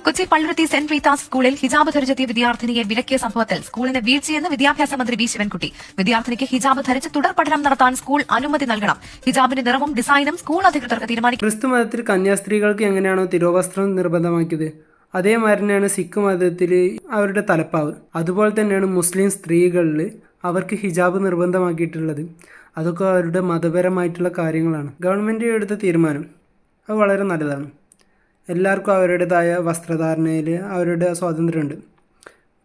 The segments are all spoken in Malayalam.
കൊച്ചി പള്ളുരുത്തി സെന്റ് റീത്താസ് സ്കൂളിൽ ഹിജാബ് ധരിച്ചെത്തിയ വിദ്യാർത്ഥിനിയെ വിലക്കിയ സംഭവത്തിൽ സ്കൂളിന് വീഴ്ചയെന്ന് വിദ്യാഭ്യാസ മന്ത്രി വി ശിവൻകുട്ടി. വിദ്യാർത്ഥിനിക്ക് ഹിജാബ് ധരിച്ച് തുടർ പഠനം നടത്താൻ സ്കൂൾ അനുമതി നൽകണം. ഹിജാബിന്റെ നിറവും ഡിസൈനും സ്കൂൾ അധികൃതർക്ക് തീരുമാനിക്കും. ക്രിസ്തു മതത്തിൽ കന്യാസ്ത്രീകൾക്ക് എങ്ങനെയാണോ തിരുവസ്ത്രം നിർബന്ധമാക്കിയത്, അതേമാതിരിയാണ് സിഖ് മതത്തിൽ അവരുടെ തലപ്പാവ്. അതുപോലെ തന്നെയാണ് മുസ്ലിം സ്ത്രീകളിൽ അവർക്ക് ഹിജാബ് നിർബന്ധമാക്കിയിട്ടുള്ളത്. അതൊക്കെ അവരുടെ മതപരമായിട്ടുള്ള കാര്യങ്ങളാണ്. ഗവൺമെൻറ് എടുത്ത തീരുമാനം അത് വളരെ നല്ലതാണ്. എല്ലാവർക്കും അവരുടേതായ വസ്ത്രധാരണയിൽ അവരുടെ സ്വാതന്ത്ര്യമുണ്ട്.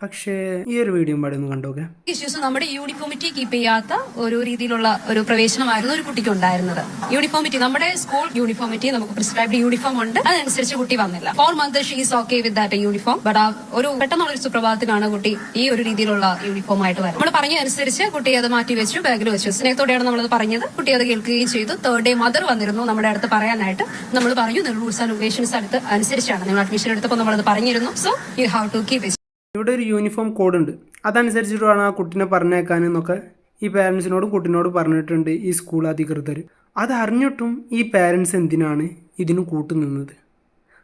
പക്ഷേ ഈ ഒരു വീഡിയോ പാടി ഒന്ന് കണ്ടോക്കെ. ഇഷ്യൂസ് നമ്മുടെ യൂണിഫോമിറ്റി കീപ്പ് ചെയ്യാത്ത ഒരു രീതിയിലുള്ള ഒരു പ്രവേശനമായിരുന്നു ഒരു കുട്ടിക്ക് ഉണ്ടായിരുന്നത്. യൂണിഫോമിറ്റി, നമ്മുടെ സ്കൂൾ യൂണിഫോമിറ്റി, നമുക്ക് പ്രിസ്ക്രൈബ്ഡ് യൂണിഫോം ഉണ്ട്, അതനുസരിച്ച് കുട്ടി വന്നില്ല. 4 months she's okay with that uniform. But ഒരു പെട്ടെന്നുള്ള ഒരു സുപ്രഭാതത്തിലാണ് കുട്ടി ഈ ഒരു രീതിയിലുള്ള യൂണിഫോം ആയിട്ട് വരുന്നത്. നമ്മൾ പറഞ്ഞതനുസരിച്ച് കുട്ടി അത് മാറ്റി വെച്ചു, ബാഗിൽ വെച്ചു. സ്നേഹത്തോടെയാണ് നമ്മളത് പറഞ്ഞത്. കുട്ടി അത് കേൾക്കുകയും ചെയ്തു. 3rd day മദർ വന്നിരുന്നു നമ്മുടെ അടുത്ത് പറയാനായിട്ട്. നമ്മൾ പറഞ്ഞു റൂൾസ് ആൻഡ് റെഗുലേഷൻസ് അടുത്ത് അനുസരിച്ചാണ് നിങ്ങൾ അഡ്മിഷൻ എടുത്തപ്പോൾ നമ്മളത് പറഞ്ഞിരുന്നു. So you have to keep it. ഇവിടെ ഒരു യൂണിഫോം കോഡ് ഉണ്ട്, അതനുസരിച്ചിട്ട് വേണം ആ കുട്ടീനെ പറഞ്ഞേക്കാനെന്നൊക്കെ ഈ പാരൻസിനോടും കുട്ടീനോട് പറഞ്ഞിട്ടുണ്ട് ഈ സ്കൂൾ അധികൃതർ. അതറിഞ്ഞിട്ടും ഈ പാരൻസ് എന്തിനാണ് ഇതിന് കൂട്ടുനിന്നത്?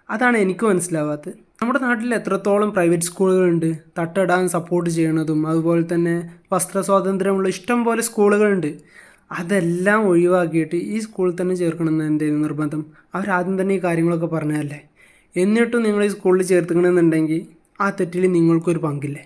അതാണ് എനിക്ക് മനസ്സിലാവാത്തത്. നമ്മുടെ നാട്ടിൽ എത്രത്തോളം പ്രൈവറ്റ് സ്കൂളുകളുണ്ട്, തട്ടിടാൻ സപ്പോർട്ട് ചെയ്യണതും അതുപോലെ തന്നെ വസ്ത്ര സ്വാതന്ത്ര്യമുള്ള ഇഷ്ടം പോലെ സ്കൂളുകളുണ്ട്. അതെല്ലാം ഒഴിവാക്കിയിട്ട് ഈ സ്കൂളിൽ തന്നെ ചേർക്കണമെന്ന് എന്തായിരുന്നു നിർബന്ധം? അവരാദ്യം തന്നെ ഈ കാര്യങ്ങളൊക്കെ പറഞ്ഞതല്ലേ. എന്നിട്ടും നിങ്ങൾ ഈ സ്കൂളിൽ ചേർത്തുകണമെന്നുണ്ടെങ്കിൽ ആ തെറ്റിൽ നിങ്ങൾക്കൊരു പങ്കില്ലേ?